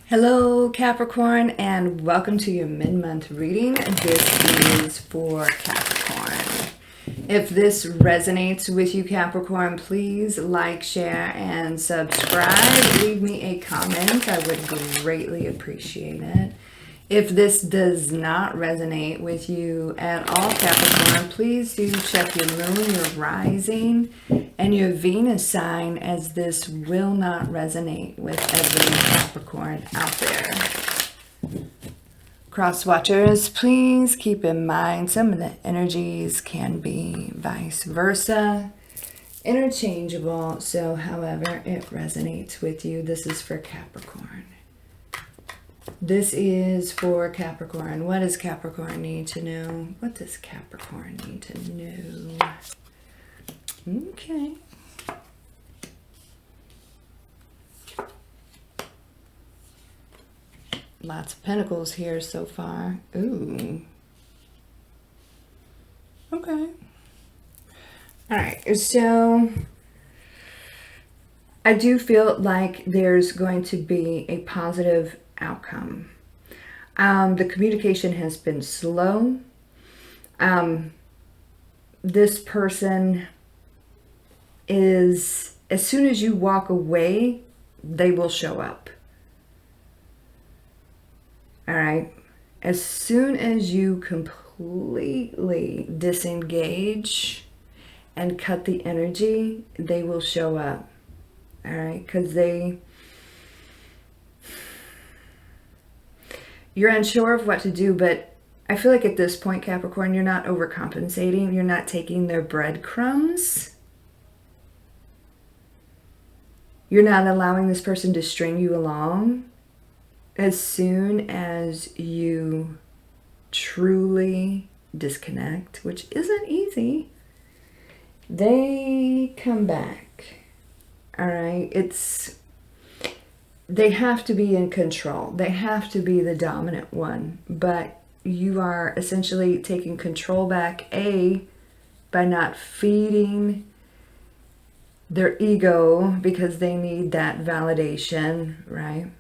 Hello Capricorn, and welcome to your mid-month reading. This is for Capricorn. If this resonates with you Capricorn, please like, share, and subscribe. Leave me a comment. I would greatly appreciate it. If this does not resonate with you at all Capricorn, please do check your moon, your rising, and your Venus sign, as this will not resonate with every Capricorn out there. Cross watchers, please keep in mind some of the energies can be vice versa, interchangeable. So however it resonates with you, this is for Capricorn. This is for Capricorn. What does Capricorn need to know? What does Capricorn need to know? Okay. Lots of pentacles here so far. Ooh. Okay. All right. So I do feel like there's going to be a positive outcome. The communication has been slow. This person is, as soon as you walk away, they will show up. All right. As soon as you completely disengage and cut the energy, they will show up. All right. Because you're unsure of what to do, but I feel like at this point, Capricorn, you're not overcompensating. You're not taking their breadcrumbs. You're not allowing this person to string you along. As soon as you truly disconnect, which isn't easy, they come back. All right. They have to be in control. They have to be the dominant one, but you are essentially taking control back, by not feeding their ego, because they need that validation, right?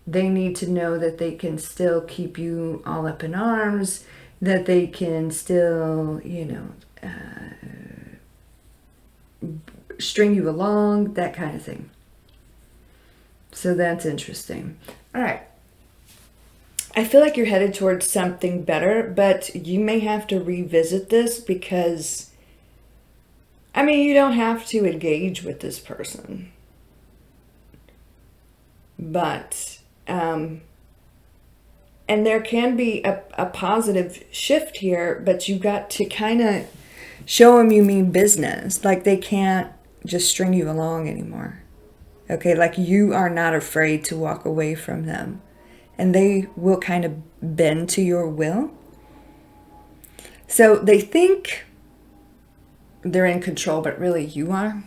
They need to know that they can still keep you all up in arms, that they can still, string you along, that kind of thing. So that's interesting. All right. I feel like you're headed towards something better, but you may have to revisit this because, you don't have to engage with this person. But, and there can be a positive shift here, but you've got to kind of show them you mean business. Like they can't just string you along anymore. Okay, like you are not afraid to walk away from them. And they will kind of bend to your will. So they think they're in control, but really you are.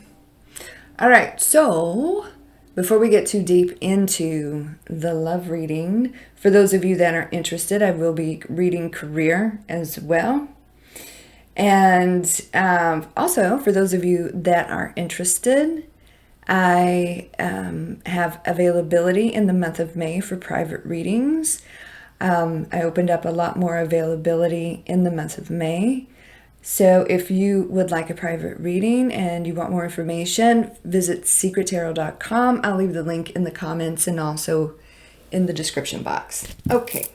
All right, so before we get too deep into the love reading, for those of you that are interested, I will be reading career as well. And also, for those of you that are interested, I have availability in the month of May for private readings. I opened up a lot more availability in the month of May. So if you would like a private reading and you want more information, visit secrettarot.com. I'll leave the link in the comments and also in the description box. Okay,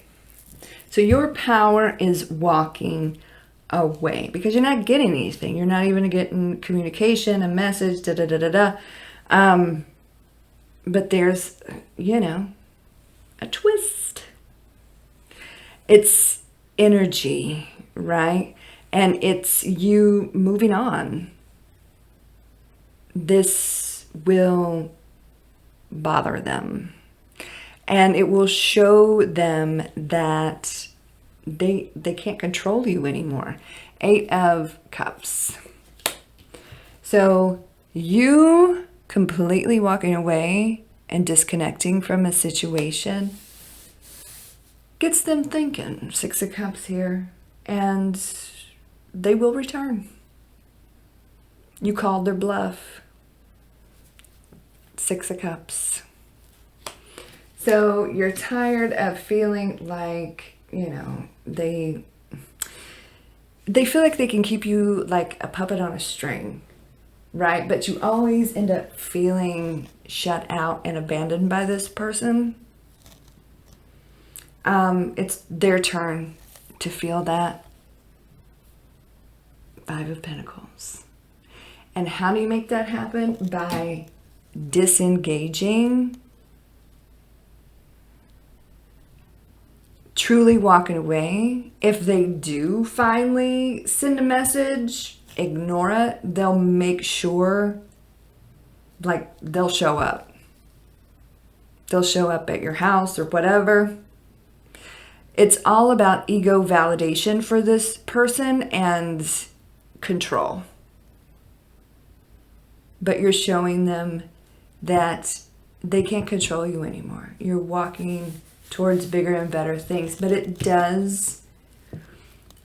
so your power is walking away because you're not getting anything. You're not even getting communication, a message, but there's, a twist. It's energy, right? And it's you moving on. This will bother them. And it will show them that they can't control you anymore. 8 of Cups. So you completely walking away and disconnecting from a situation gets them thinking. 6 of Cups here. And they will return. You called their bluff. 6 of Cups. So you're tired of feeling like, you know, they feel like they can keep you like a puppet on a string, right? But you always end up feeling shut out and abandoned by this person. It's their turn to feel that. 5 of Pentacles. And how do you make that happen? By disengaging, truly walking away. If they do finally send a message, ignore it. They'll make sure, like, they'll show up. They'll show up at your house or whatever. It's all about ego validation for this person and control. But you're showing them that they can't control you anymore. You're walking towards bigger and better things. But it does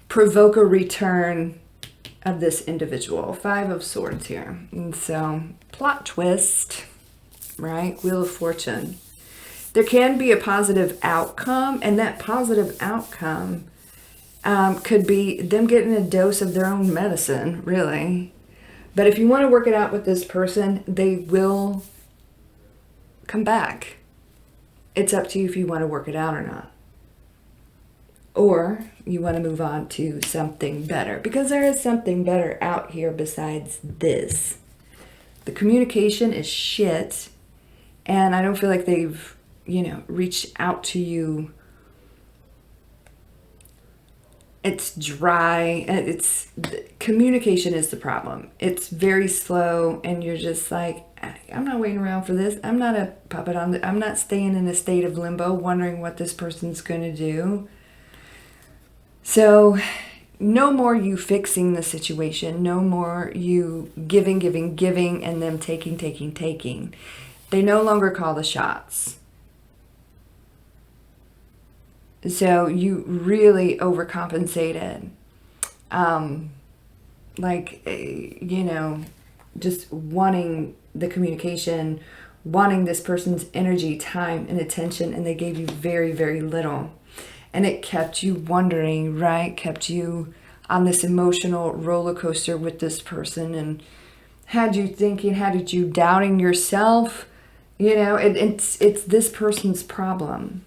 provoke a return of this individual. 5 of Swords here. And so, plot twist, right? Wheel of Fortune. There can be a positive outcome, and that positive outcome could be them getting a dose of their own medicine, really. But if you want to work it out with this person, they will come back. It's up to you if you want to work it out or not. Or you want to move on to something better, because there is something better out here besides this. The communication is shit, and I don't feel like they've, you know, reached out to you. It's dry. Communication is the problem. It's very slow, and you're just like, I'm not waiting around for this. I'm not a puppet on I'm not staying in a state of limbo wondering what this person's going to do. So no more you fixing the situation. No more you giving, and them taking. They no longer call the shots. So you really overcompensated. You know, just wanting the communication, wanting this person's energy, time, and attention, and they gave you very, very little. And it kept you wondering, right? Kept you on this emotional roller coaster with this person, and had you thinking, had you doubting yourself. You know, it's this person's problem.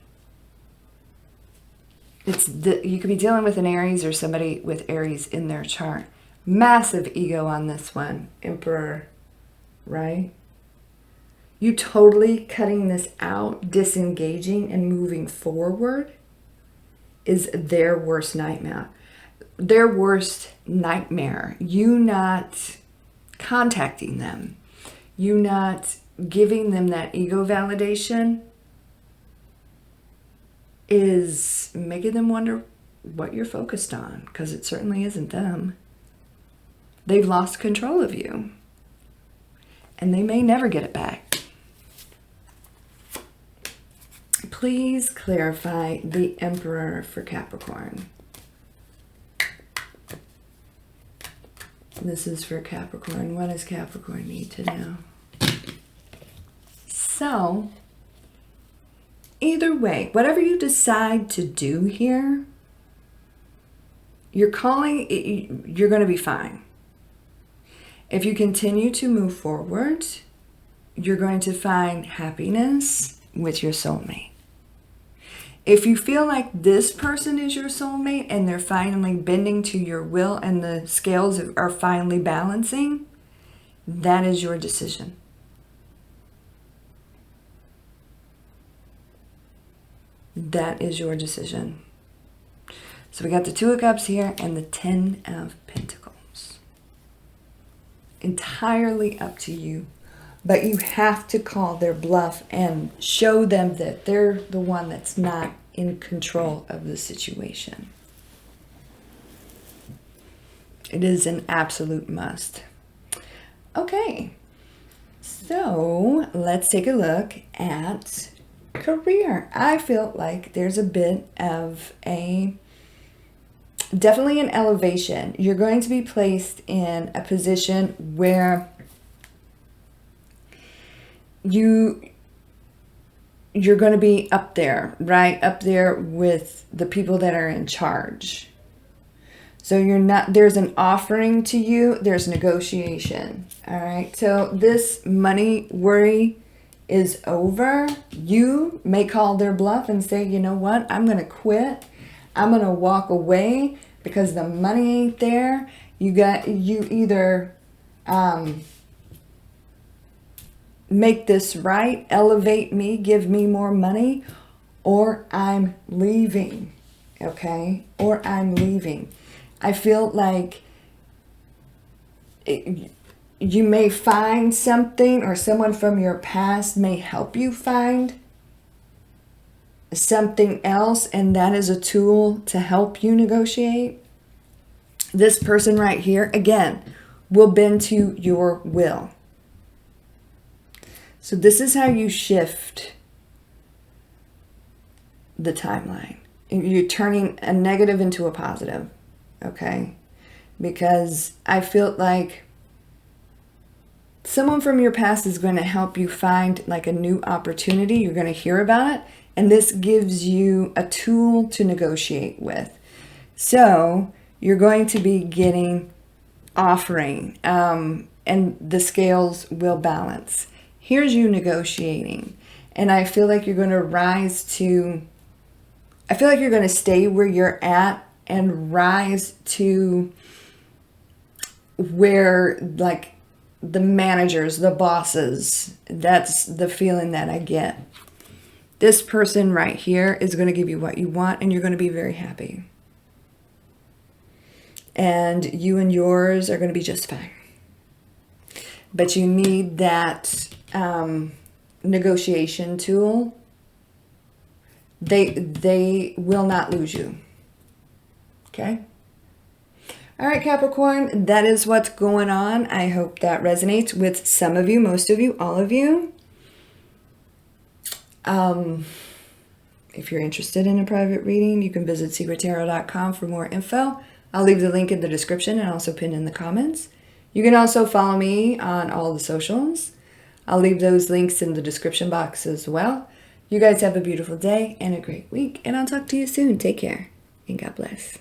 You could be dealing with an Aries or somebody with Aries in their chart. Massive ego on this one, Emperor, right? You totally cutting this out, disengaging and moving forward is their worst nightmare. Their worst nightmare. You not contacting them. You not giving them that ego validation is making them wonder what you're focused on, because it certainly isn't them. They've lost control of you, and they may never get it back. Please clarify the Emperor for Capricorn. This is for Capricorn. What does Capricorn need to know? So, either way, whatever you decide to do here, you're going to be fine. If you continue to move forward, you're going to find happiness with your soulmate. If you feel like this person is your soulmate and they're finally bending to your will and the scales are finally balancing, that is your decision. That is your decision. So we got the 2 of Cups here and the 10 of Pentacles. Entirely up to you. But you have to call their bluff and show them that they're the one that's not in control of the situation. It is an absolute must. Okay. So let's take a look at career. I feel like there's a bit of definitely an elevation. You're going to be placed in a position where you're going to be up there, right? Up there with the people that are in charge. So you're not, there's an offering to you, there's negotiation. All right. So this money worry is over. You may call their bluff and say, you know what? I'm going to quit. I'm going to walk away because the money ain't there. You either make this right, elevate me, give me more money, or I'm leaving. Okay? Or I'm leaving. I feel like you may find something, or someone from your past may help you find something else, and that is a tool to help you negotiate. This person right here, again, will bend to your will. So this is how you shift the timeline. You're turning a negative into a positive, okay? Because I feel like someone from your past is going to help you find like a new opportunity. You're going to hear about it. And this gives you a tool to negotiate with. So you're going to be getting offering, and the scales will balance. Here's you negotiating. And I feel like you're going to I feel like you're going to stay where you're at and rise to where, like, the managers, the bosses, that's the feeling that I get. This person right here is going to give you what you want, and you're going to be very happy. And you and yours are going to be just fine. But you need that negotiation tool. They will not lose you. Okay? All right, Capricorn, that is what's going on. I hope that resonates with some of you, most of you, all of you. If you're interested in a private reading, you can visit secrettarot.com for more info. I'll leave the link in the description and also pin in the comments. You can also follow me on all the socials. I'll leave those links in the description box as well. You guys have a beautiful day and a great week, and I'll talk to you soon. Take care, and God bless.